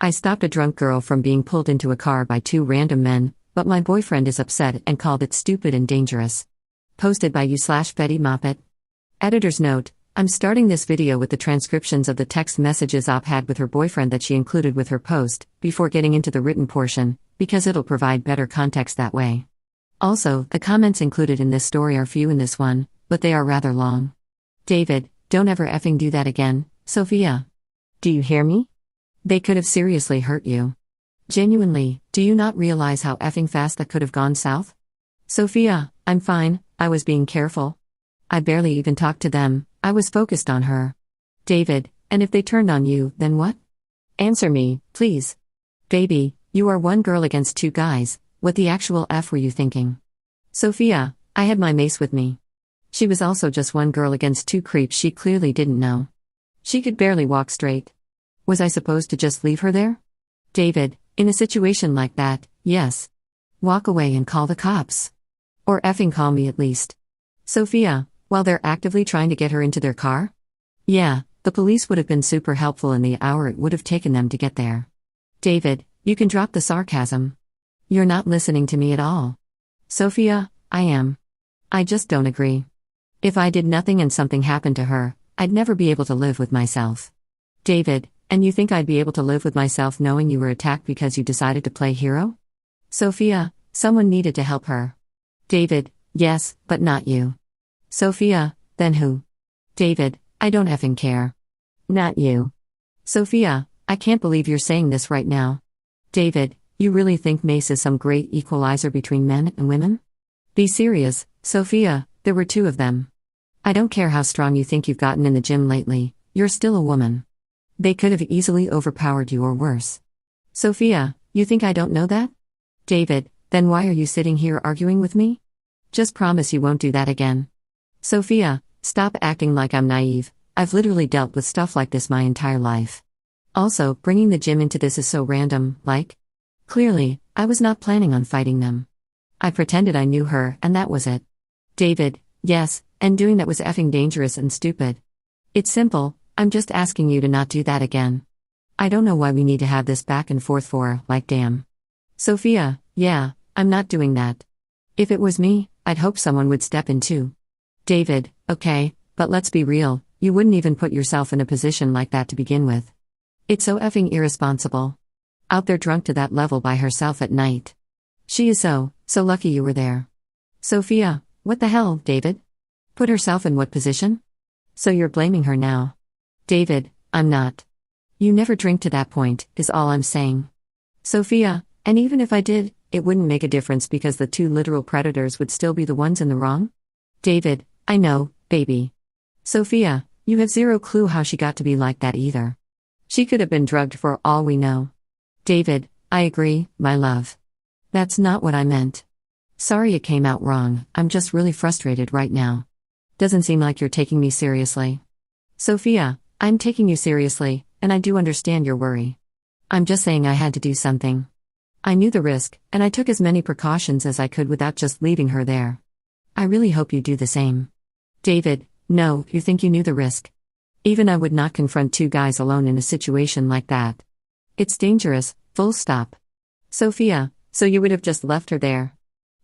I stopped a drunk girl from being pulled into a car by two random men, but my boyfriend is upset and called it stupid and dangerous. Posted by you/Betty Moppet. Editor's note: I'm starting this video with the transcriptions of the text messages Op had with her boyfriend that she included with her post, before getting into the written portion, because it'll provide better context that way. Also, the comments included in this story are few in this one, but they are rather long. David, don't ever effing do that again, Sophia. Do you hear me? They could have seriously hurt you. Genuinely, do you not realize how effing fast that could have gone south? Sophia, I'm fine, I was being careful. I barely even talked to them, I was focused on her. David, and if they turned on you, then what? Answer me, please. Baby, you are one girl against two guys, what the actual F were you thinking? Sophia, I had my mace with me. She was also just one girl against two creeps she clearly didn't know. She could barely walk straight. Was I supposed to just leave her there? David, in a situation like that, yes. Walk away and call the cops. Or effing call me at least. Sophia, while they're actively trying to get her into their car? Yeah, the police would have been super helpful in the hour it would have taken them to get there. David, you can drop the sarcasm. You're not listening to me at all. Sophia, I am. I just don't agree. If I did nothing and something happened to her, I'd never be able to live with myself. David, and you think I'd be able to live with myself knowing you were attacked because you decided to play hero? Sophia, someone needed to help her. David, yes, but not you. Sophia, then who? David, I don't effing care. Not you. Sophia, I can't believe you're saying this right now. David, you really think mace is some great equalizer between men and women? Be serious, Sophia, there were two of them. I don't care how strong you think you've gotten in the gym lately, you're still a woman. They could have easily overpowered you or worse. Sophia, you think I don't know that? David, then why are you sitting here arguing with me? Just promise you won't do that again. Sophia, stop acting like I'm naive, I've literally dealt with stuff like this my entire life. Also, bringing the gym into this is so random, like? Clearly, I was not planning on fighting them. I pretended I knew her, and that was it. David, yes, and doing that was effing dangerous and stupid. It's simple, I'm just asking you to not do that again. I don't know why we need to have this back and forth for, like damn. Sophia, yeah, I'm not doing that. If it was me, I'd hope someone would step in too. David, okay, but let's be real, you wouldn't even put yourself in a position like that to begin with. It's so effing irresponsible. Out there drunk to that level by herself at night. She is so lucky you were there. Sophia, what the hell, David? Put herself in what position? So you're blaming her now. David, I'm not. You never drink to that point, is all I'm saying. Sophia, and even if I did, it wouldn't make a difference because the two literal predators would still be the ones in the wrong? David, I know, baby. Sophia, you have zero clue how she got to be like that either. She could have been drugged for all we know. David, I agree, my love. That's not what I meant. Sorry it came out wrong, I'm just really frustrated right now. Doesn't seem like you're taking me seriously. Sophia, I'm taking you seriously, and I do understand your worry. I'm just saying I had to do something. I knew the risk, and I took as many precautions as I could without just leaving her there. I really hope you do the same. David, no, you think you knew the risk. Even I would not confront two guys alone in a situation like that. It's dangerous, full stop. Sophia, so you would have just left her there?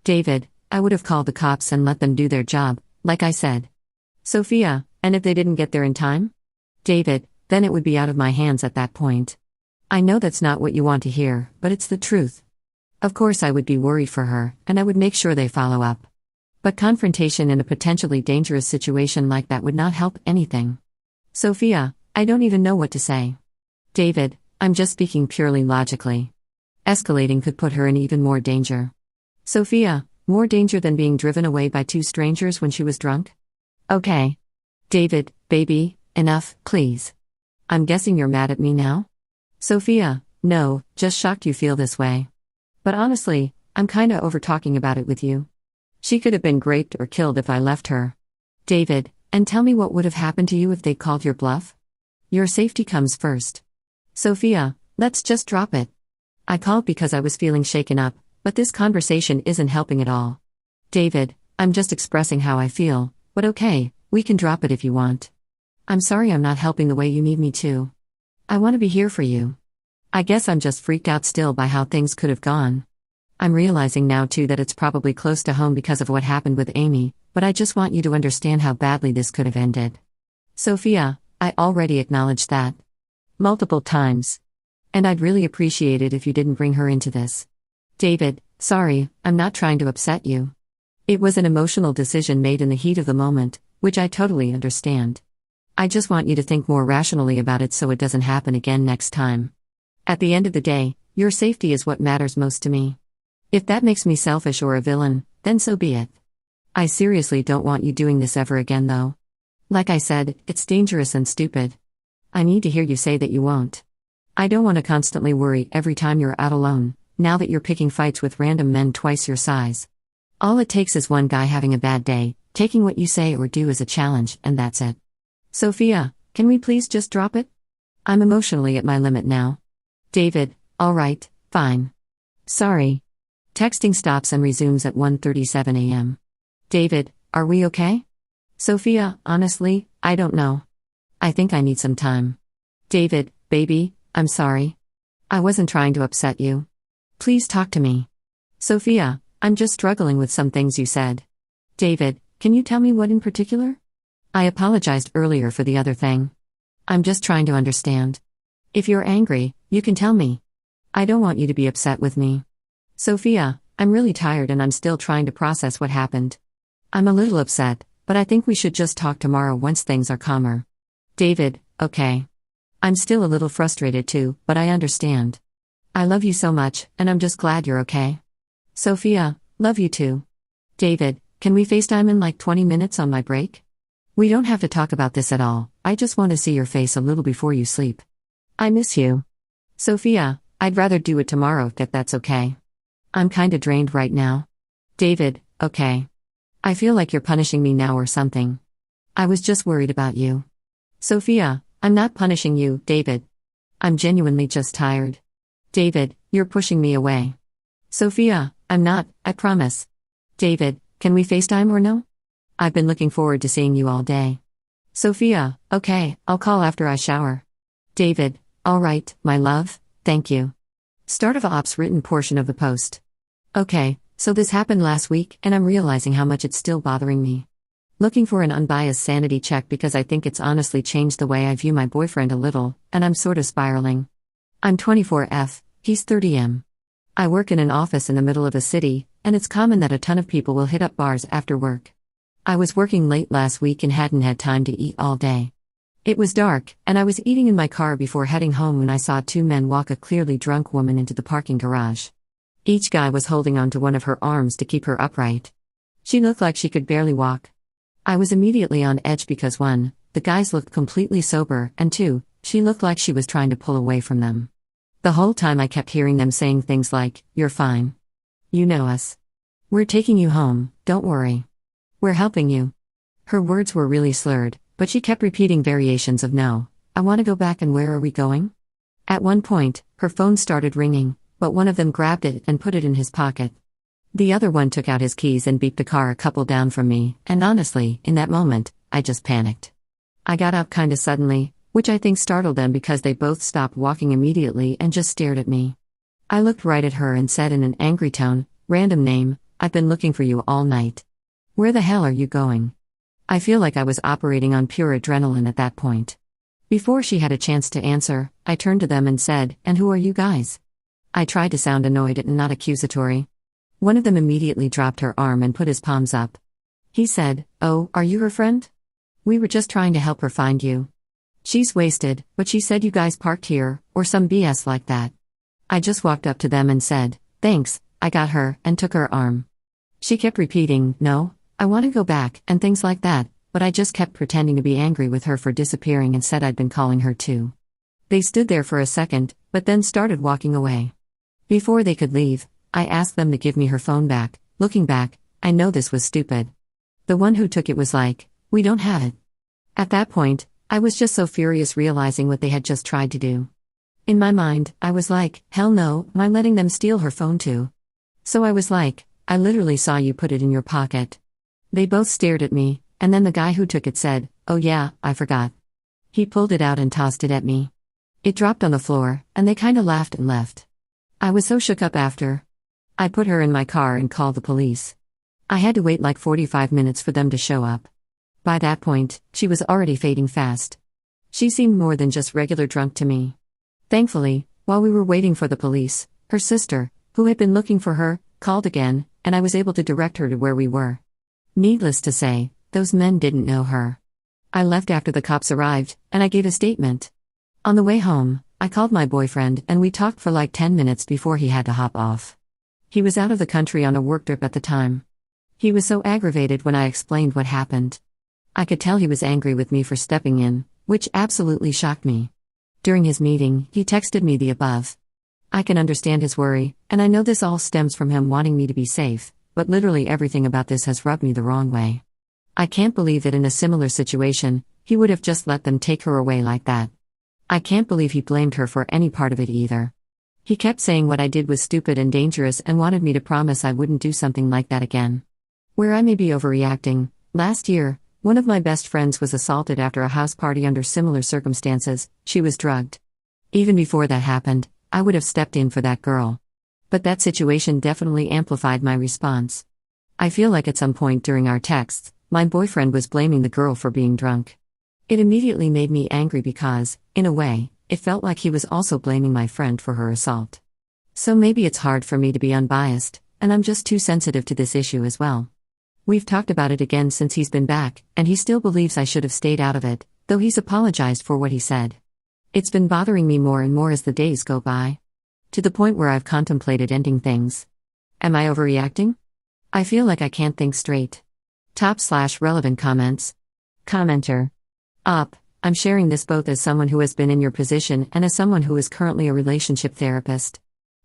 David, I would have called the cops and let them do their job, like I said. Sophia, and if they didn't get there in time? David, then it would be out of my hands at that point. I know that's not what you want to hear, but it's the truth. Of course I would be worried for her, and I would make sure they follow up. But confrontation in a potentially dangerous situation like that would not help anything. Sophia, I don't even know what to say. David, I'm just speaking purely logically. Escalating could put her in even more danger. Sophia, more danger than being driven away by two strangers when she was drunk? Okay. David, baby, enough, please. I'm guessing you're mad at me now? Sophia, no, just shocked you feel this way. But honestly, I'm kinda over talking about it with you. She could have been raped or killed if I left her. David, and tell me what would have happened to you if they called your bluff? Your safety comes first. Sophia, let's just drop it. I called because I was feeling shaken up, but this conversation isn't helping at all. David, I'm just expressing how I feel, but okay, we can drop it if you want. I'm sorry I'm not helping the way you need me to. I want to be here for you. I guess I'm just freaked out still by how things could have gone. I'm realizing now too that it's probably close to home because of what happened with Amy, but I just want you to understand how badly this could have ended. Sophia, I already acknowledged that. Multiple times. And I'd really appreciate it if you didn't bring her into this. David, sorry, I'm not trying to upset you. It was an emotional decision made in the heat of the moment, which I totally understand. I just want you to think more rationally about it so it doesn't happen again next time. At the end of the day, your safety is what matters most to me. If that makes me selfish or a villain, then so be it. I seriously don't want you doing this ever again though. Like I said, it's dangerous and stupid. I need to hear you say that you won't. I don't want to constantly worry every time you're out alone, now that you're picking fights with random men twice your size. All it takes is one guy having a bad day, taking what you say or do as a challenge, and that's it. Sophia, can we please just drop it? I'm emotionally at my limit now. David, alright, fine. Sorry. Texting stops and resumes at 1:37 a.m. David, are we okay? Sophia, honestly, I don't know. I think I need some time. David, baby, I'm sorry. I wasn't trying to upset you. Please talk to me. Sophia, I'm just struggling with some things you said. David, can you tell me what in particular? I apologized earlier for the other thing. I'm just trying to understand. If you're angry, you can tell me. I don't want you to be upset with me. Sophia, I'm really tired and I'm still trying to process what happened. I'm a little upset, but I think we should just talk tomorrow once things are calmer. David, okay. I'm still a little frustrated too, but I understand. I love you so much, and I'm just glad you're okay. Sophia, love you too. David, can we FaceTime in like 20 minutes on my break? We don't have to talk about this at all, I just want to see your face a little before you sleep. I miss you. Sophia, I'd rather do it tomorrow if that's okay. I'm kinda drained right now. David, okay. I feel like you're punishing me now or something. I was just worried about you. Sophia, I'm not punishing you, David. I'm genuinely just tired. David, you're pushing me away. Sophia, I'm not, I promise. David, can we FaceTime or no? I've been looking forward to seeing you all day. Sophia, okay, I'll call after I shower. David, alright, my love, thank you. Start of ops written portion of the post. Okay, so this happened last week and I'm realizing how much it's still bothering me. Looking for an unbiased sanity check because I think it's honestly changed the way I view my boyfriend a little, and I'm sort of spiraling. I'm 24F, he's 30M. I work in an office in the middle of a city, and it's common that a ton of people will hit up bars after work. I was working late last week and hadn't had time to eat all day. It was dark, and I was eating in my car before heading home when I saw two men walk a clearly drunk woman into the parking garage. Each guy was holding onto one of her arms to keep her upright. She looked like she could barely walk. I was immediately on edge because 1, the guys looked completely sober, and 2, she looked like she was trying to pull away from them. The whole time I kept hearing them saying things like, "You're fine. You know us. We're taking you home, don't worry. We're helping you." Her words were really slurred, but she kept repeating variations of "No, I want to go back and where are we going?" At one point, her phone started ringing, but one of them grabbed it and put it in his pocket. The other one took out his keys and beeped the car a couple down from me, and honestly, in that moment, I just panicked. I got up kinda suddenly, which I think startled them because they both stopped walking immediately and just stared at me. I looked right at her and said in an angry tone, "Random name, I've been looking for you all night. Where the hell are you going?" I feel like I was operating on pure adrenaline at that point. Before she had a chance to answer, I turned to them and said, "And who are you guys?" I tried to sound annoyed and not accusatory. One of them immediately dropped her arm and put his palms up. He said, "Oh, are you her friend? We were just trying to help her find you. She's wasted, but she said you guys parked here, or some BS like that." I just walked up to them and said, "Thanks, I got her," and took her arm. She kept repeating, "No, I want to go back," and things like that, but I just kept pretending to be angry with her for disappearing and said I'd been calling her too. They stood there for a second, but then started walking away. Before they could leave, I asked them to give me her phone back. Looking back, I know this was stupid. The one who took it was like, "We don't have it." At that point, I was just so furious realizing what they had just tried to do. In my mind, I was like, hell no, am I letting them steal her phone too? So I was like, "I literally saw you put it in your pocket." They both stared at me, and then the guy who took it said, "Oh yeah, I forgot." He pulled it out and tossed it at me. It dropped on the floor, and they kinda laughed and left. I was so shook up after. I put her in my car and called the police. I had to wait like 45 minutes for them to show up. By that point, she was already fading fast. She seemed more than just regular drunk to me. Thankfully, while we were waiting for the police, her sister, who had been looking for her, called again, and I was able to direct her to where we were. Needless to say, those men didn't know her. I left after the cops arrived, and I gave a statement. On the way home, I called my boyfriend and we talked for like 10 minutes before he had to hop off. He was out of the country on a work trip at the time. He was so aggravated when I explained what happened. I could tell he was angry with me for stepping in, which absolutely shocked me. During his meeting, he texted me the above. I can understand his worry, and I know this all stems from him wanting me to be safe, but literally everything about this has rubbed me the wrong way. I can't believe that in a similar situation, he would have just let them take her away like that. I can't believe he blamed her for any part of it either. He kept saying what I did was stupid and dangerous and wanted me to promise I wouldn't do something like that again. Where I may be overreacting, last year, one of my best friends was assaulted after a house party under similar circumstances. She was drugged. Even before that happened, I would have stepped in for that girl. But that situation definitely amplified my response. I feel like at some point during our texts, my boyfriend was blaming the girl for being drunk. It immediately made me angry because, in a way, it felt like he was also blaming my friend for her assault. So maybe it's hard for me to be unbiased, and I'm just too sensitive to this issue as well. We've talked about it again since he's been back, and he still believes I should have stayed out of it, though he's apologized for what he said. It's been bothering me more and more as the days go by. To the point where I've contemplated ending things. Am I overreacting? I feel like I can't think straight. /relevant comments. Commenter. I'm sharing this both as someone who has been in your position and as someone who is currently a relationship therapist.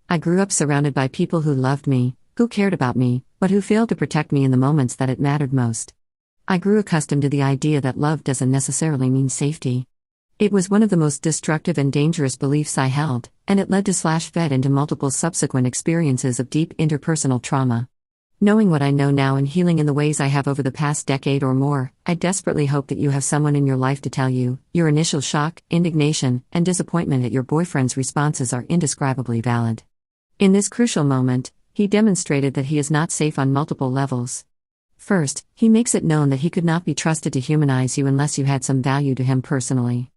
I grew up surrounded by people who loved me, who cared about me, but who failed to protect me in the moments that it mattered most. I grew accustomed to the idea that love doesn't necessarily mean safety. It was one of the most destructive and dangerous beliefs I held, and it led to /fed into multiple subsequent experiences of deep interpersonal trauma. Knowing what I know now and healing in the ways I have over the past decade or more, I desperately hope that you have someone in your life to tell you, your initial shock, indignation, and disappointment at your boyfriend's responses are indescribably valid. In this crucial moment, he demonstrated that he is not safe on multiple levels. First, he makes it known that he could not be trusted to humanize you unless you had some value to him personally.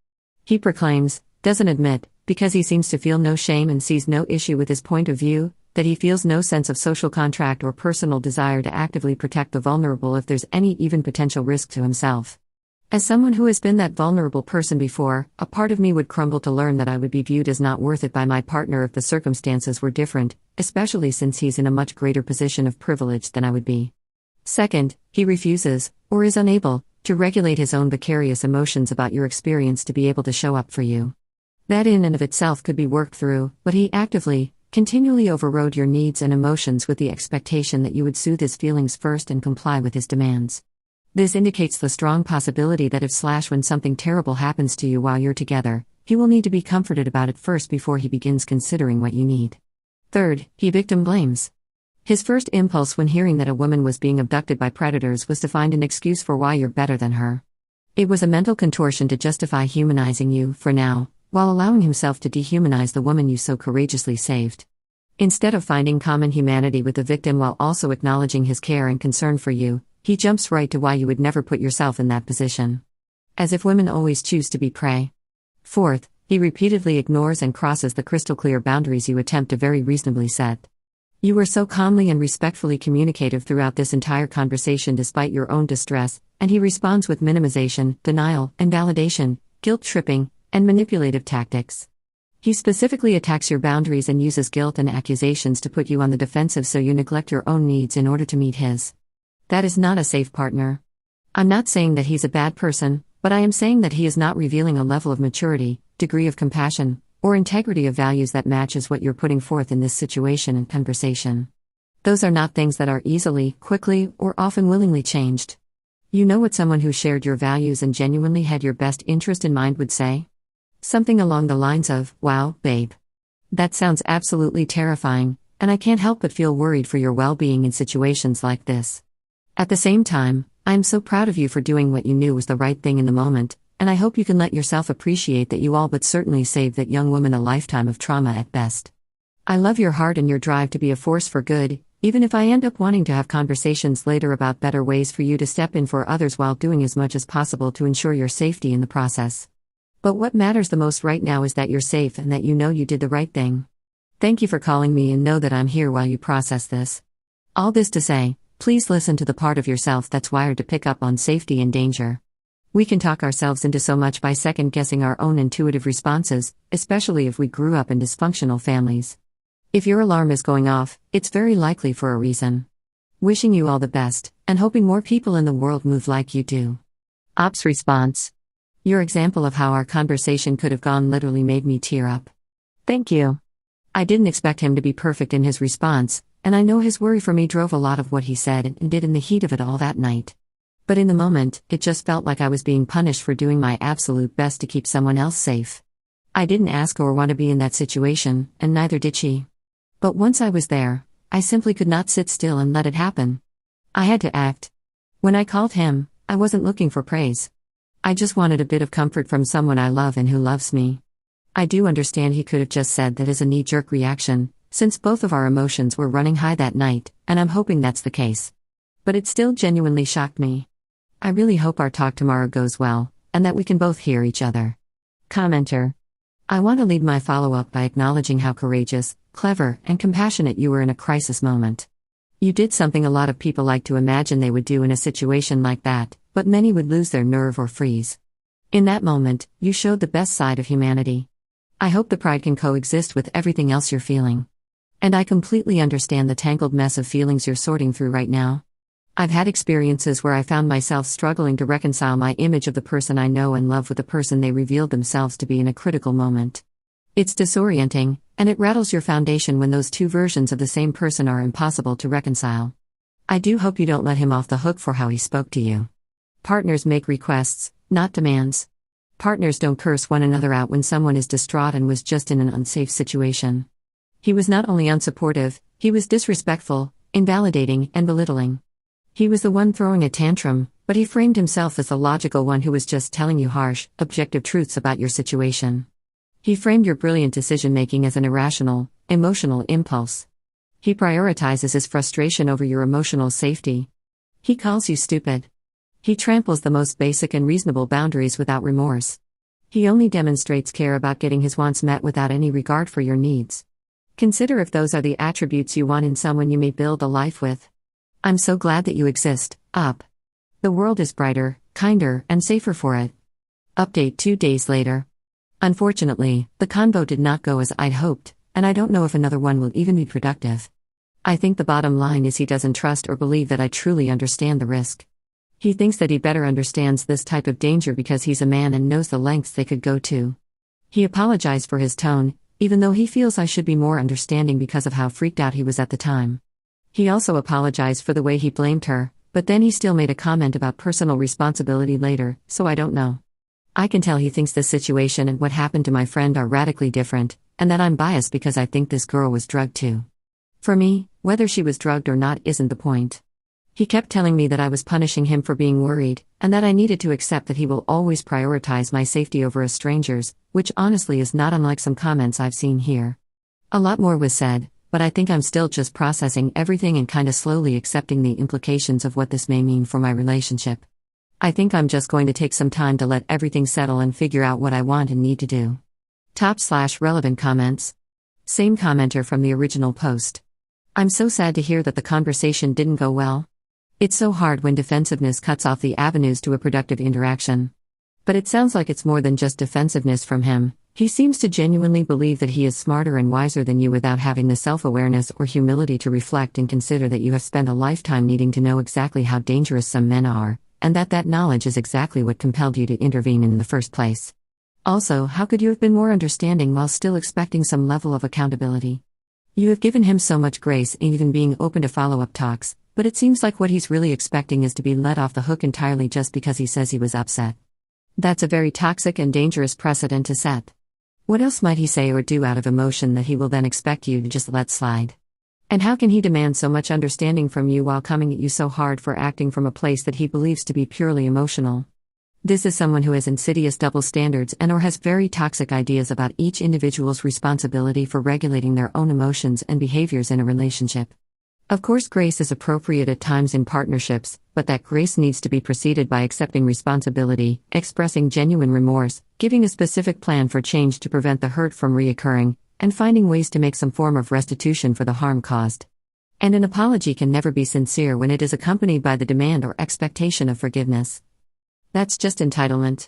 He proclaims, doesn't admit, because he seems to feel no shame and sees no issue with his point of view, that he feels no sense of social contract or personal desire to actively protect the vulnerable if there's any even potential risk to himself. As someone who has been that vulnerable person before, a part of me would crumble to learn that I would be viewed as not worth it by my partner if the circumstances were different, especially since he's in a much greater position of privilege than I would be. Second, he refuses, or is unable, to regulate his own vicarious emotions about your experience to be able to show up for you. That in and of itself could be worked through, but he actively, continually overrode your needs and emotions with the expectation that you would soothe his feelings first and comply with his demands. This indicates the strong possibility that if when something terrible happens to you while you're together, he will need to be comforted about it first before he begins considering what you need. Third, he victim blames. His first impulse when hearing that a woman was being abducted by predators was to find an excuse for why you're better than her. It was a mental contortion to justify humanizing you, for now, while allowing himself to dehumanize the woman you so courageously saved. Instead of finding common humanity with the victim while also acknowledging his care and concern for you, he jumps right to why you would never put yourself in that position. As if women always choose to be prey. Fourth, he repeatedly ignores and crosses the crystal-clear boundaries you attempt to very reasonably set. You were so calmly and respectfully communicative throughout this entire conversation despite your own distress, and he responds with minimization, denial, invalidation, guilt-tripping, and manipulative tactics. He specifically attacks your boundaries and uses guilt and accusations to put you on the defensive so you neglect your own needs in order to meet his. That is not a safe partner. I'm not saying that he's a bad person, but I am saying that he is not revealing a level of maturity, degree of compassion, or integrity of values that matches what you're putting forth in this situation and conversation. Those are not things that are easily, quickly, or often willingly changed. You know what someone who shared your values and genuinely had your best interest in mind would say? Something along the lines of, "Wow, babe. That sounds absolutely terrifying, and I can't help but feel worried for your well-being in situations like this. At the same time, I am so proud of you for doing what you knew was the right thing in the moment, and I hope you can let yourself appreciate that you all but certainly saved that young woman a lifetime of trauma at best. I love your heart and your drive to be a force for good, even if I end up wanting to have conversations later about better ways for you to step in for others while doing as much as possible to ensure your safety in the process. But what matters the most right now is that you're safe and that you know you did the right thing. Thank you for calling me and know that I'm here while you process this. All this to say, please listen to the part of yourself that's wired to pick up on safety and danger. We can talk ourselves into so much by second-guessing our own intuitive responses, especially if we grew up in dysfunctional families. If your alarm is going off, it's very likely for a reason. Wishing you all the best, and hoping more people in the world move like you do. Ops response. Your example of how our conversation could have gone literally made me tear up. Thank you. I didn't expect him to be perfect in his response, and I know his worry for me drove a lot of what he said and did in the heat of it all that night. But in the moment, it just felt like I was being punished for doing my absolute best to keep someone else safe. I didn't ask or want to be in that situation, and neither did she. But once I was there, I simply could not sit still and let it happen. I had to act. When I called him, I wasn't looking for praise. I just wanted a bit of comfort from someone I love and who loves me. I do understand he could have just said that as a knee-jerk reaction, since both of our emotions were running high that night, and I'm hoping that's the case. But it still genuinely shocked me. I really hope our talk tomorrow goes well, and that we can both hear each other. Commenter. I want to lead my follow-up by acknowledging how courageous, clever, and compassionate you were in a crisis moment. You did something a lot of people like to imagine they would do in a situation like that, but many would lose their nerve or freeze. In that moment, you showed the best side of humanity. I hope the pride can coexist with everything else you're feeling. And I completely understand the tangled mess of feelings you're sorting through right now. I've had experiences where I found myself struggling to reconcile my image of the person I know and love with the person they revealed themselves to be in a critical moment. It's disorienting, and it rattles your foundation when those two versions of the same person are impossible to reconcile. I do hope you don't let him off the hook for how he spoke to you. Partners make requests, not demands. Partners don't curse one another out when someone is distraught and was just in an unsafe situation. He was not only unsupportive, he was disrespectful, invalidating, and belittling. He was the one throwing a tantrum, but he framed himself as the logical one who was just telling you harsh, objective truths about your situation. He framed your brilliant decision-making as an irrational, emotional impulse. He prioritizes his frustration over your emotional safety. He calls you stupid. He tramples the most basic and reasonable boundaries without remorse. He only demonstrates care about getting his wants met without any regard for your needs. Consider if those are the attributes you want in someone you may build a life with. I'm so glad that you exist, Up. The world is brighter, kinder, and safer for it. Update 2 days later. Unfortunately, the convo did not go as I'd hoped, and I don't know if another one will even be productive. I think the bottom line is he doesn't trust or believe that I truly understand the risk. He thinks that he better understands this type of danger because he's a man and knows the lengths they could go to. He apologized for his tone, even though he feels I should be more understanding because of how freaked out he was at the time. He also apologized for the way he blamed her, but then he still made a comment about personal responsibility later, so I don't know. I can tell he thinks this situation and what happened to my friend are radically different, and that I'm biased because I think this girl was drugged too. For me, whether she was drugged or not isn't the point. He kept telling me that I was punishing him for being worried, and that I needed to accept that he will always prioritize my safety over a stranger's, which honestly is not unlike some comments I've seen here. A lot more was said, but I think I'm still just processing everything and kinda slowly accepting the implications of what this may mean for my relationship. I think I'm just going to take some time to let everything settle and figure out what I want and need to do. Top/relevant comments. Same commenter from the original post. I'm so sad to hear that the conversation didn't go well. It's so hard when defensiveness cuts off the avenues to a productive interaction. But it sounds like it's more than just defensiveness from him. He seems to genuinely believe that he is smarter and wiser than you without having the self-awareness or humility to reflect and consider that you have spent a lifetime needing to know exactly how dangerous some men are, and that knowledge is exactly what compelled you to intervene in the first place. Also, how could you have been more understanding while still expecting some level of accountability? You have given him so much grace in even being open to follow-up talks, but it seems like what he's really expecting is to be let off the hook entirely just because he says he was upset. That's a very toxic and dangerous precedent to set. What else might he say or do out of emotion that he will then expect you to just let slide? And how can he demand so much understanding from you while coming at you so hard for acting from a place that he believes to be purely emotional? This is someone who has insidious double standards and/or has very toxic ideas about each individual's responsibility for regulating their own emotions and behaviors in a relationship. Of course, grace is appropriate at times in partnerships, but that grace needs to be preceded by accepting responsibility, expressing genuine remorse, giving a specific plan for change to prevent the hurt from reoccurring, and finding ways to make some form of restitution for the harm caused. And an apology can never be sincere when it is accompanied by the demand or expectation of forgiveness. That's just entitlement.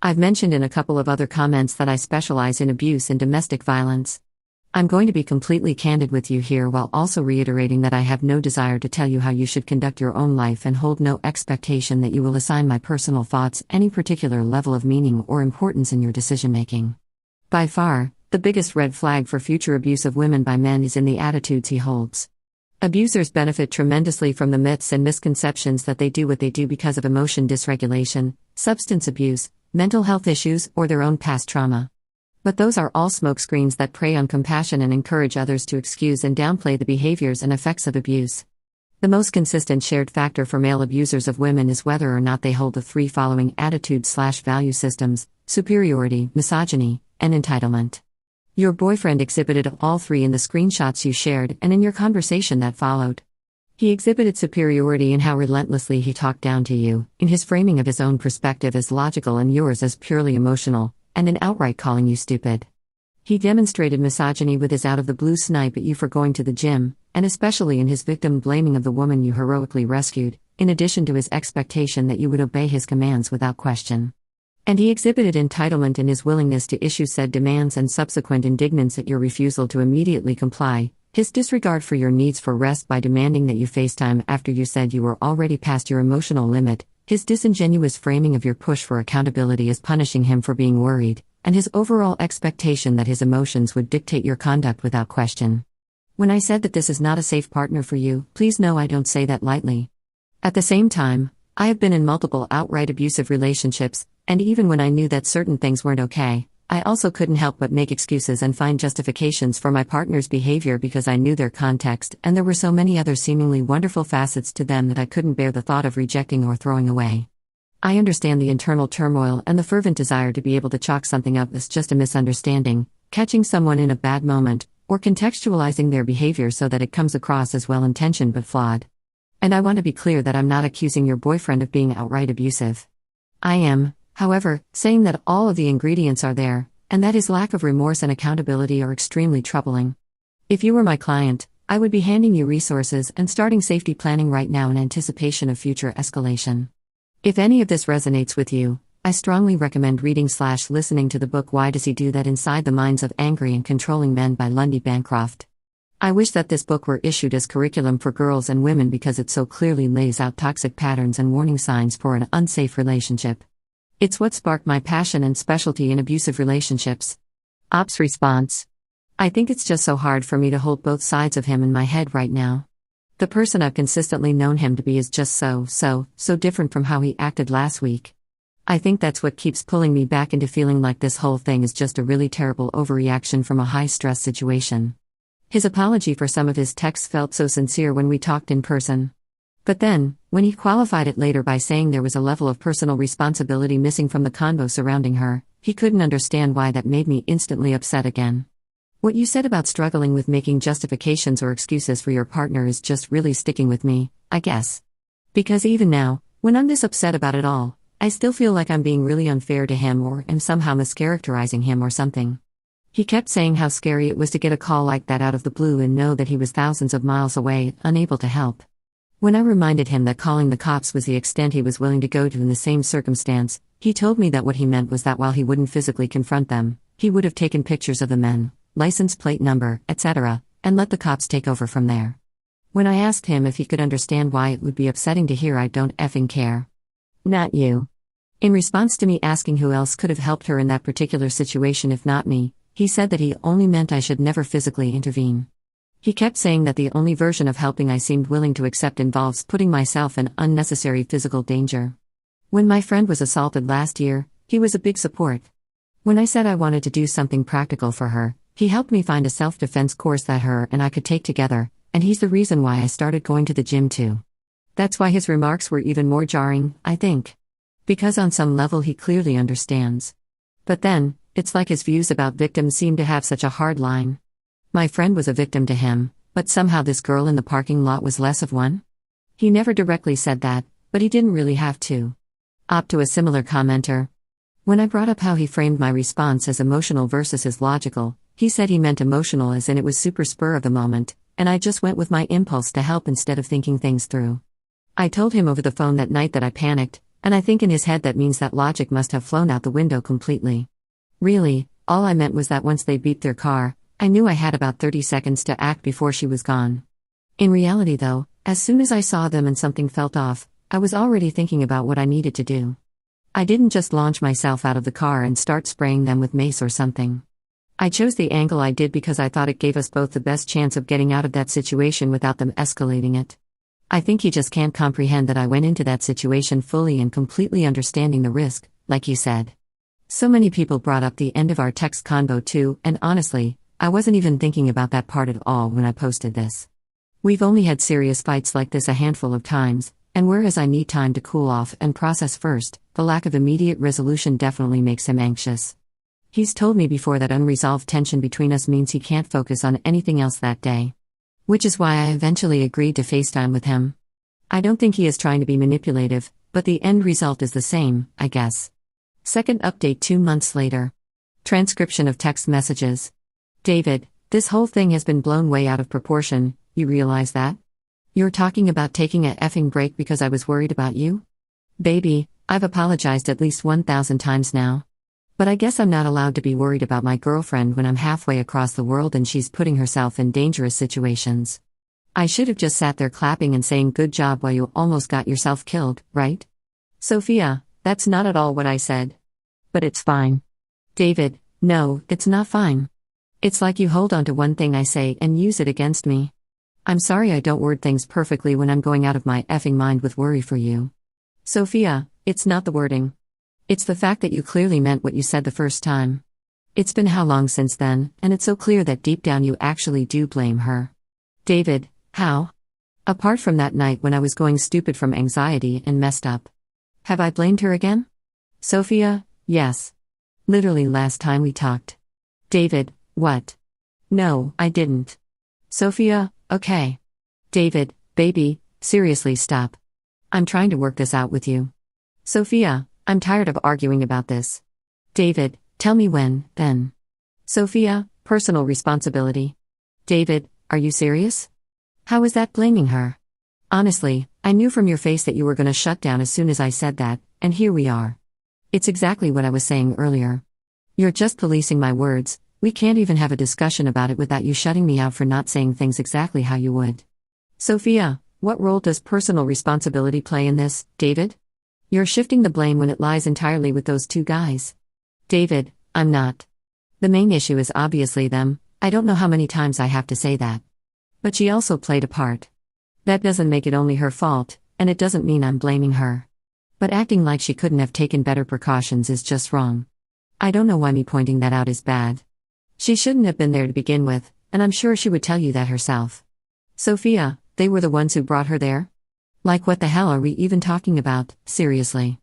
I've mentioned in a couple of other comments that I specialize in abuse and domestic violence. I'm going to be completely candid with you here while also reiterating that I have no desire to tell you how you should conduct your own life and hold no expectation that you will assign my personal thoughts any particular level of meaning or importance in your decision-making. By far, the biggest red flag for future abuse of women by men is in the attitudes he holds. Abusers benefit tremendously from the myths and misconceptions that they do what they do because of emotion dysregulation, substance abuse, mental health issues, or their own past trauma. But those are all smokescreens that prey on compassion and encourage others to excuse and downplay the behaviors and effects of abuse. The most consistent shared factor for male abusers of women is whether or not they hold the three following attitude/value systems: superiority, misogyny, and entitlement. Your boyfriend exhibited all three in the screenshots you shared and in your conversation that followed. He exhibited superiority in how relentlessly he talked down to you, in his framing of his own perspective as logical and yours as purely emotional, and in outright calling you stupid. He demonstrated misogyny with his out-of-the-blue snipe at you for going to the gym, and especially in his victim blaming of the woman you heroically rescued, in addition to his expectation that you would obey his commands without question. And he exhibited entitlement in his willingness to issue said demands and subsequent indignance at your refusal to immediately comply, his disregard for your needs for rest by demanding that you FaceTime after you said you were already past your emotional limit, his disingenuous framing of your push for accountability as punishing him for being worried, and his overall expectation that his emotions would dictate your conduct without question. When I said that this is not a safe partner for you, please know I don't say that lightly. At the same time, I have been in multiple outright abusive relationships, and even when I knew that certain things weren't okay, I also couldn't help but make excuses and find justifications for my partner's behavior because I knew their context and there were so many other seemingly wonderful facets to them that I couldn't bear the thought of rejecting or throwing away. I understand the internal turmoil and the fervent desire to be able to chalk something up as just a misunderstanding, catching someone in a bad moment, or contextualizing their behavior so that it comes across as well-intentioned but flawed. And I want to be clear that I'm not accusing your boyfriend of being outright abusive. I am, however, saying that all of the ingredients are there, and that his lack of remorse and accountability are extremely troubling. If you were my client, I would be handing you resources and starting safety planning right now in anticipation of future escalation. If any of this resonates with you, I strongly recommend reading/listening to the book Why Does He Do That? Inside the Minds of Angry and Controlling Men by Lundy Bancroft. I wish that this book were issued as curriculum for girls and women because it so clearly lays out toxic patterns and warning signs for an unsafe relationship. It's what sparked my passion and specialty in abusive relationships. Ops response. I think it's just so hard for me to hold both sides of him in my head right now. The person I've consistently known him to be is just so different from how he acted last week. I think that's what keeps pulling me back into feeling like this whole thing is just a really terrible overreaction from a high-stress situation. His apology for some of his texts felt so sincere when we talked in person. But then, when he qualified it later by saying there was a level of personal responsibility missing from the convo surrounding her, he couldn't understand why that made me instantly upset again. What you said about struggling with making justifications or excuses for your partner is just really sticking with me, I guess. Because even now, when I'm this upset about it all, I still feel like I'm being really unfair to him or am somehow mischaracterizing him or something. He kept saying how scary it was to get a call like that out of the blue and know that he was thousands of miles away, unable to help. When I reminded him that calling the cops was the extent he was willing to go to in the same circumstance, he told me that what he meant was that while he wouldn't physically confront them, he would have taken pictures of the men, license plate number, etc., and let the cops take over from there. When I asked him if he could understand why it would be upsetting to hear I don't effing care. Not you. In response to me asking who else could have helped her in that particular situation if not me, he said that he only meant I should never physically intervene. He kept saying that the only version of helping I seemed willing to accept involves putting myself in unnecessary physical danger. When my friend was assaulted last year, he was a big support. When I said I wanted to do something practical for her, he helped me find a self-defense course that her and I could take together, and he's the reason why I started going to the gym too. That's why his remarks were even more jarring, I think. Because on some level he clearly understands. But then, it's like his views about victims seem to have such a hard line. My friend was a victim to him, but somehow this girl in the parking lot was less of one? He never directly said that, but he didn't really have to. Up to a similar commenter. When I brought up how he framed my response as emotional versus as logical, he said he meant emotional as in it was super spur of the moment, and I just went with my impulse to help instead of thinking things through. I told him over the phone that night that I panicked, and I think in his head that means that logic must have flown out the window completely. Really, all I meant was that once they beeped their car, I knew I had about 30 seconds to act before she was gone. In reality though, as soon as I saw them and something felt off, I was already thinking about what I needed to do. I didn't just launch myself out of the car and start spraying them with mace or something. I chose the angle I did because I thought it gave us both the best chance of getting out of that situation without them escalating it. I think he just can't comprehend that I went into that situation fully and completely understanding the risk, like you said. So many people brought up the end of our text convo too, and honestly, I wasn't even thinking about that part at all when I posted this. We've only had serious fights like this a handful of times, and whereas I need time to cool off and process first, the lack of immediate resolution definitely makes him anxious. He's told me before that unresolved tension between us means he can't focus on anything else that day. Which is why I eventually agreed to FaceTime with him. I don't think he is trying to be manipulative, but the end result is the same, I guess. Second update 2 months later. Transcription of text messages. David, this whole thing has been blown way out of proportion, you realize that? You're talking about taking a effing break because I was worried about you? Baby, I've apologized at least 1,000 times now. But I guess I'm not allowed to be worried about my girlfriend when I'm halfway across the world and she's putting herself in dangerous situations. I should have just sat there clapping and saying good job while you almost got yourself killed, right? Sophia, that's not at all what I said. But it's fine. David, no, it's not fine. It's like you hold on to one thing I say and use it against me. I'm sorry I don't word things perfectly when I'm going out of my effing mind with worry for you. Sophia, it's not the wording. It's the fact that you clearly meant what you said the first time. It's been how long since then, and it's so clear that deep down you actually do blame her. David, how? Apart from that night when I was going stupid from anxiety and messed up. Have I blamed her again? Sophia, yes. Literally last time we talked. David, what? No, I didn't. Sophia, okay. David, baby, seriously stop. I'm trying to work this out with you. Sophia, I'm tired of arguing about this. David, tell me when, then. Sophia, personal responsibility. David, are you serious? How is that blaming her? Honestly, I knew from your face that you were going to shut down as soon as I said that, and here we are. It's exactly what I was saying earlier. You're just policing my words. We can't even have a discussion about it without you shutting me out for not saying things exactly how you would. Sophia, what role does personal responsibility play in this, David? You're shifting the blame when it lies entirely with those two guys. David, I'm not. The main issue is obviously them. I don't know how many times I have to say that. But she also played a part. That doesn't make it only her fault, and it doesn't mean I'm blaming her. But acting like she couldn't have taken better precautions is just wrong. I don't know why me pointing that out is bad. She shouldn't have been there to begin with, and I'm sure she would tell you that herself. Sophia, they were the ones who brought her there? Like what the hell are we even talking about, seriously?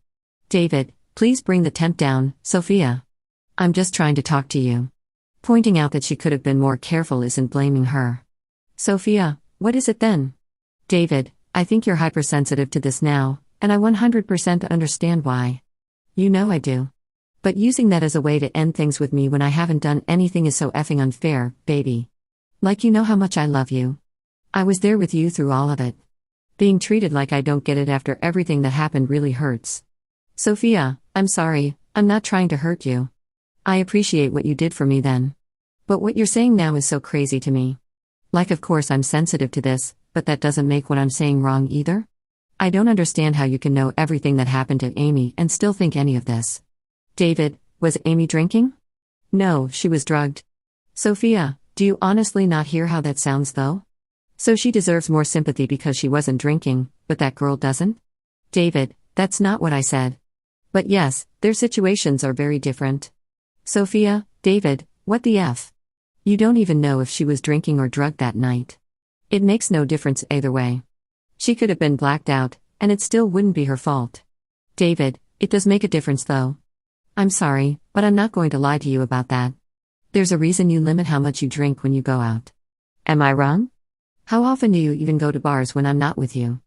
David, please bring the temp down, Sophia. I'm just trying to talk to you. Pointing out that she could have been more careful isn't blaming her. Sophia, what is it then? David, I think you're hypersensitive to this now, and I 100% understand why. You know I do. But using that as a way to end things with me when I haven't done anything is so effing unfair, baby. Like you know how much I love you. I was there with you through all of it. Being treated like I don't get it after everything that happened really hurts. Sophia, I'm sorry, I'm not trying to hurt you. I appreciate what you did for me then. But what you're saying now is so crazy to me. Like of course I'm sensitive to this, but that doesn't make what I'm saying wrong either. I don't understand how you can know everything that happened to Amy and still think any of this. David, was Amy drinking? No, she was drugged. Sophia, do you honestly not hear how that sounds though? So she deserves more sympathy because she wasn't drinking, but that girl doesn't? David, that's not what I said. But yes, their situations are very different. Sophia, David, what the F? You don't even know if she was drinking or drugged that night. It makes no difference either way. She could have been blacked out, and it still wouldn't be her fault. David, It does make a difference though. I'm sorry, but I'm not going to lie to you about that. There's a reason you limit how much you drink when you go out. Am I wrong? How often do you even go to bars when I'm not with you?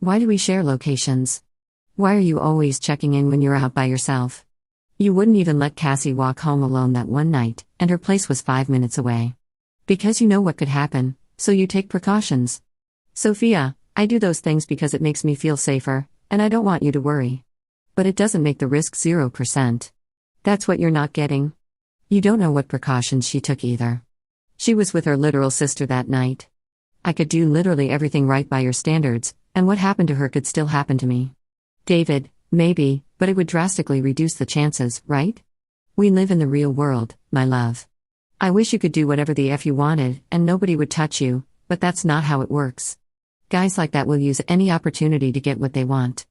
Why do we share locations? Why are you always checking in when you're out by yourself? You wouldn't even let Cassie walk home alone that one night, and her place was 5 minutes away. Because you know what could happen, so you take precautions. Sophia, I do those things because it makes me feel safer, and I don't want you to worry. But it doesn't make the risk 0%. That's what you're not getting. You don't know what precautions she took either. She was with her literal sister that night. I could do literally everything right by your standards, and what happened to her could still happen to me. David, maybe, but it would drastically reduce the chances, right? We live in the real world, my love. I wish you could do whatever the F you wanted, and nobody would touch you, but that's not how it works. Guys like that will use any opportunity to get what they want.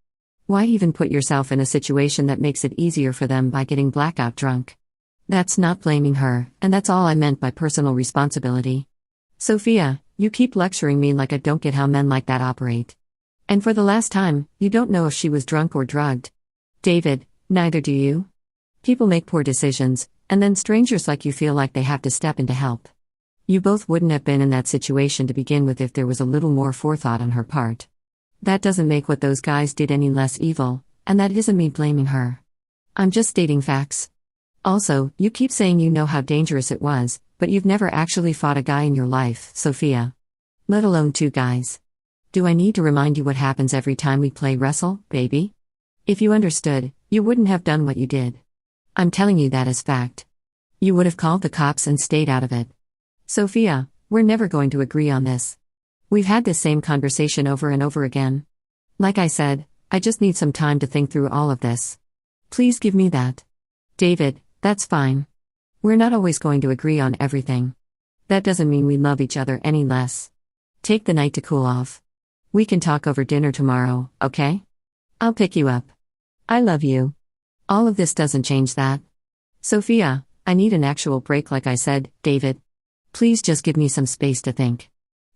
Why even put yourself in a situation that makes it easier for them by getting blackout drunk? That's not blaming her, and that's all I meant by personal responsibility. Sophia, you keep lecturing me like I don't get how men like that operate. And for the last time, you don't know if she was drunk or drugged. David, neither do you. People make poor decisions, and then strangers like you feel like they have to step in to help. You both wouldn't have been in that situation to begin with if there was a little more forethought on her part. That doesn't make what those guys did any less evil, and that isn't me blaming her. I'm just stating facts. Also, you keep saying you know how dangerous it was, but you've never actually fought a guy in your life, Sophia. Let alone 2 guys. Do I need to remind you what happens every time we play wrestle, baby? If you understood, you wouldn't have done what you did. I'm telling you that as fact. You would have called the cops and stayed out of it. Sophia, we're never going to agree on this. We've had this same conversation over and over again. Like I said, I just need some time to think through all of this. Please give me that. David, that's fine. We're not always going to agree on everything. That doesn't mean we love each other any less. Take the night to cool off. We can talk over dinner tomorrow, okay? I'll pick you up. I love you. All of this doesn't change that. Sophia, I need an actual break like I said, David. Please just give me some space to think.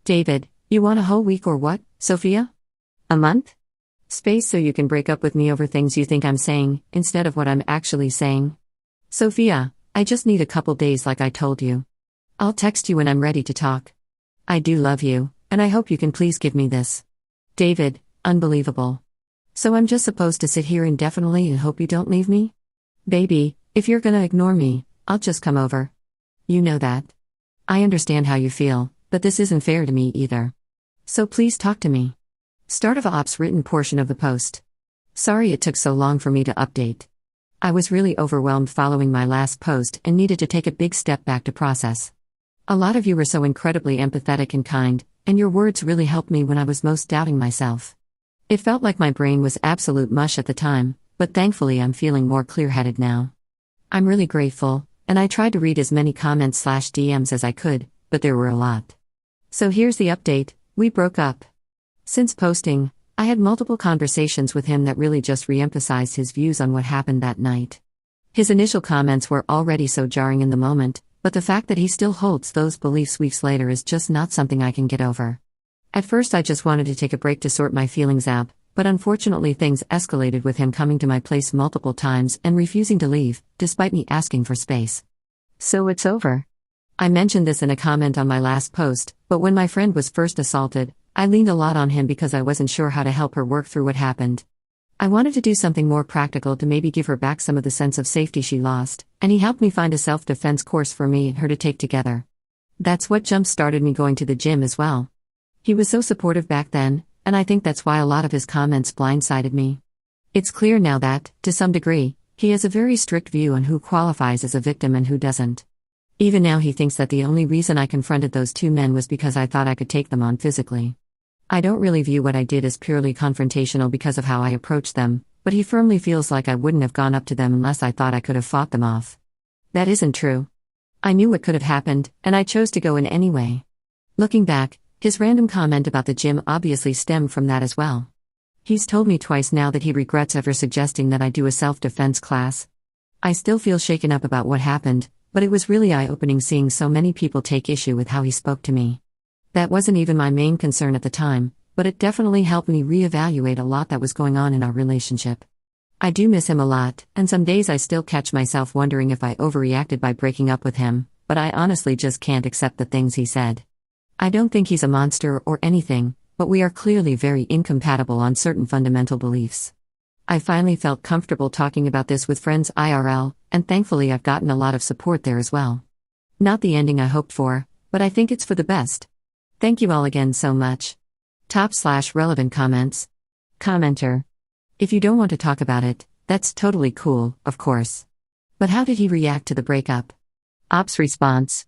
David, you want a whole week or what, Sophia? A month? Space so you can break up with me over things you think I'm saying, instead of what I'm actually saying. Sophia, I just need a couple days like I told you. I'll text you when I'm ready to talk. I do love you, and I hope you can please give me this. David, unbelievable. So I'm just supposed to sit here indefinitely and hope you don't leave me? Baby, if you're gonna ignore me, I'll just come over. You know that. I understand how you feel, but this isn't fair to me either. So please talk to me. Start of Ops written portion of the post. Sorry it took so long for me to update. I was really overwhelmed following my last post and needed to take a big step back to process. A lot of you were so incredibly empathetic and kind, and your words really helped me when I was most doubting myself. It felt like my brain was absolute mush at the time, but thankfully I'm feeling more clear-headed now. I'm really grateful, and I tried to read as many comments/DMs as I could, but there were a lot. So here's the update: we broke up. Since posting, I had multiple conversations with him that really just re-emphasized his views on what happened that night. His initial comments were already so jarring in the moment, but the fact that he still holds those beliefs weeks later is just not something I can get over. At first I just wanted to take a break to sort my feelings out, but unfortunately things escalated with him coming to my place multiple times and refusing to leave, despite me asking for space. So it's over. I mentioned this in a comment on my last post, but when my friend was first assaulted, I leaned a lot on him because I wasn't sure how to help her work through what happened. I wanted to do something more practical to maybe give her back some of the sense of safety she lost, and he helped me find a self-defense course for me and her to take together. That's what jump-started me going to the gym as well. He was so supportive back then, and I think that's why a lot of his comments blindsided me. It's clear now that, to some degree, he has a very strict view on who qualifies as a victim and who doesn't. Even now he thinks that the only reason I confronted those 2 men was because I thought I could take them on physically. I don't really view what I did as purely confrontational because of how I approached them, but he firmly feels like I wouldn't have gone up to them unless I thought I could have fought them off. That isn't true. I knew what could have happened, and I chose to go in anyway. Looking back, his random comment about the gym obviously stemmed from that as well. He's told me twice now that he regrets ever suggesting that I do a self-defense class. I still feel shaken up about what happened, but it was really eye-opening seeing so many people take issue with how he spoke to me. That wasn't even my main concern at the time, but it definitely helped me reevaluate a lot that was going on in our relationship. I do miss him a lot, and some days I still catch myself wondering if I overreacted by breaking up with him, but I honestly just can't accept the things he said. I don't think he's a monster or anything, but we are clearly very incompatible on certain fundamental beliefs. I finally felt comfortable talking about this with friends IRL, and thankfully I've gotten a lot of support there as well. Not the ending I hoped for, but I think it's for the best. Thank you all again so much. /relevant comments. Commenter. If you don't want to talk about it, that's totally cool, of course. But how did he react to the breakup? Ops response.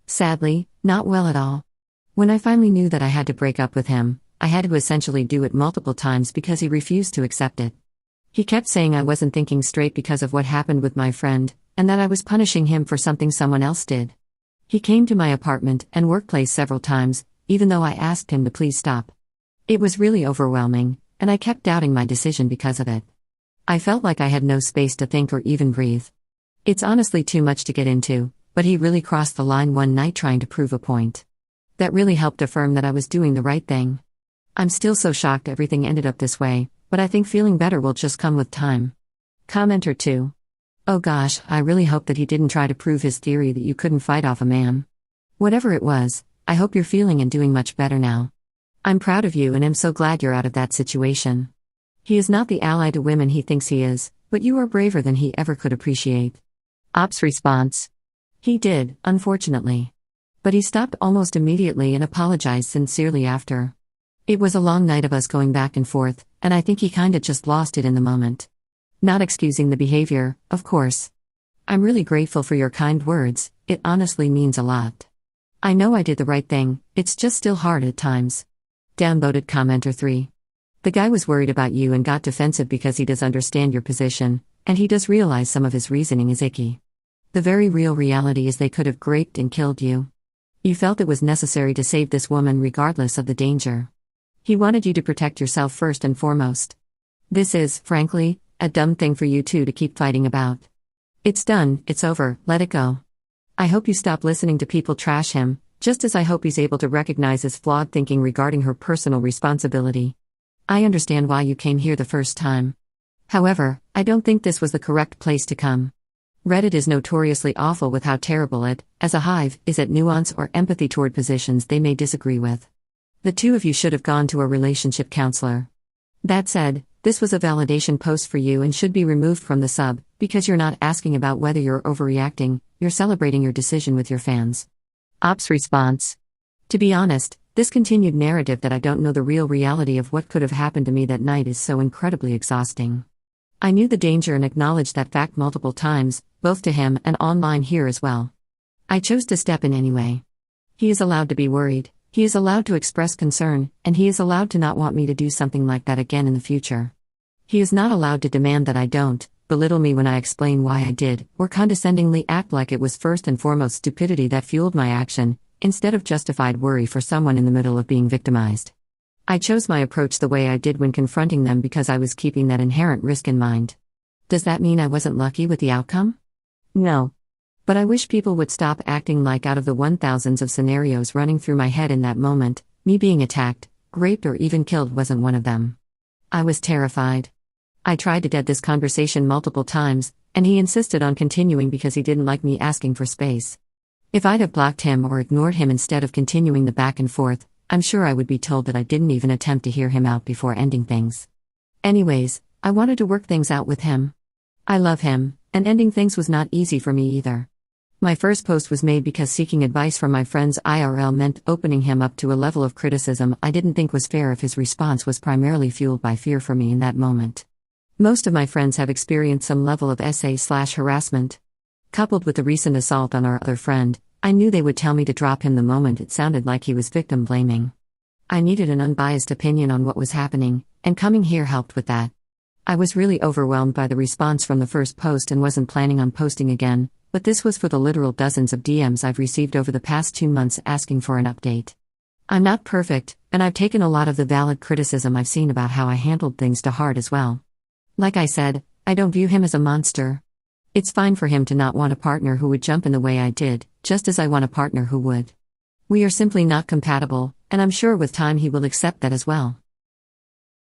Sadly, not well at all. When I finally knew that I had to break up with him, I had to essentially do it multiple times because he refused to accept it. He kept saying I wasn't thinking straight because of what happened with my friend, and that I was punishing him for something someone else did. He came to my apartment and workplace several times, even though I asked him to please stop. It was really overwhelming, and I kept doubting my decision because of it. I felt like I had no space to think or even breathe. It's honestly too much to get into, but he really crossed the line one night trying to prove a point. That really helped affirm that I was doing the right thing. I'm still so shocked everything ended up this way, but I think feeling better will just come with time. Commenter 2. Oh gosh, I really hope that he didn't try to prove his theory that you couldn't fight off a man. Whatever it was, I hope you're feeling and doing much better now. I'm proud of you and am so glad you're out of that situation. He is not the ally to women he thinks he is, but you are braver than he ever could appreciate. Ops response. He did, unfortunately. But he stopped almost immediately and apologized sincerely after. It was a long night of us going back and forth, and I think he kinda just lost it in the moment. Not excusing the behavior, of course. I'm really grateful for your kind words, it honestly means a lot. I know I did the right thing, it's just still hard at times. Downvoted commenter 3. The guy was worried about you and got defensive because he does understand your position, and he does realize some of his reasoning is icky. The very real reality is they could have raped and killed you. You felt it was necessary to save this woman regardless of the danger. He wanted you to protect yourself first and foremost. This is, frankly, a dumb thing for you two to keep fighting about. It's done, it's over, let it go. I hope you stop listening to people trash him, just as I hope he's able to recognize his flawed thinking regarding her personal responsibility. I understand why you came here the first time. However, I don't think this was the correct place to come. Reddit is notoriously awful with how terrible it, as a hive, is at nuance or empathy toward positions they may disagree with. The two of you should have gone to a relationship counselor. That said, this was a validation post for you and should be removed from the sub, because you're not asking about whether you're overreacting, you're celebrating your decision with your fans. Ops response. To be honest, this continued narrative that I don't know the real reality of what could have happened to me that night is so incredibly exhausting. I knew the danger and acknowledged that fact multiple times, both to him and online here as well. I chose to step in anyway. He is allowed to be worried, he is allowed to express concern, and he is allowed to not want me to do something like that again in the future. He is not allowed to demand that I don't, belittle me when I explain why I did, or condescendingly act like it was first and foremost stupidity that fueled my action, instead of justified worry for someone in the middle of being victimized. I chose my approach the way I did when confronting them because I was keeping that inherent risk in mind. Does that mean I wasn't lucky with the outcome? No. But I wish people would stop acting like out of the 1,000s of scenarios running through my head in that moment, me being attacked, raped or even killed wasn't one of them. I was terrified. I tried to dead this conversation multiple times, and he insisted on continuing because he didn't like me asking for space. If I'd have blocked him or ignored him instead of continuing the back and forth, I'm sure I would be told that I didn't even attempt to hear him out before ending things. Anyways, I wanted to work things out with him. I love him, and ending things was not easy for me either. My first post was made because seeking advice from my friends IRL meant opening him up to a level of criticism I didn't think was fair if his response was primarily fueled by fear for me in that moment. Most of my friends have experienced some level of SA/harassment. Coupled with the recent assault on our other friend, I knew they would tell me to drop him the moment it sounded like he was victim blaming. I needed an unbiased opinion on what was happening, and coming here helped with that. I was really overwhelmed by the response from the first post and wasn't planning on posting again, but this was for the literal dozens of DMs I've received over the past 2 months asking for an update. I'm not perfect, and I've taken a lot of the valid criticism I've seen about how I handled things to heart as well. Like I said, I don't view him as a monster. It's fine for him to not want a partner who would jump in the way I did, just as I want a partner who would. We are simply not compatible, and I'm sure with time he will accept that as well.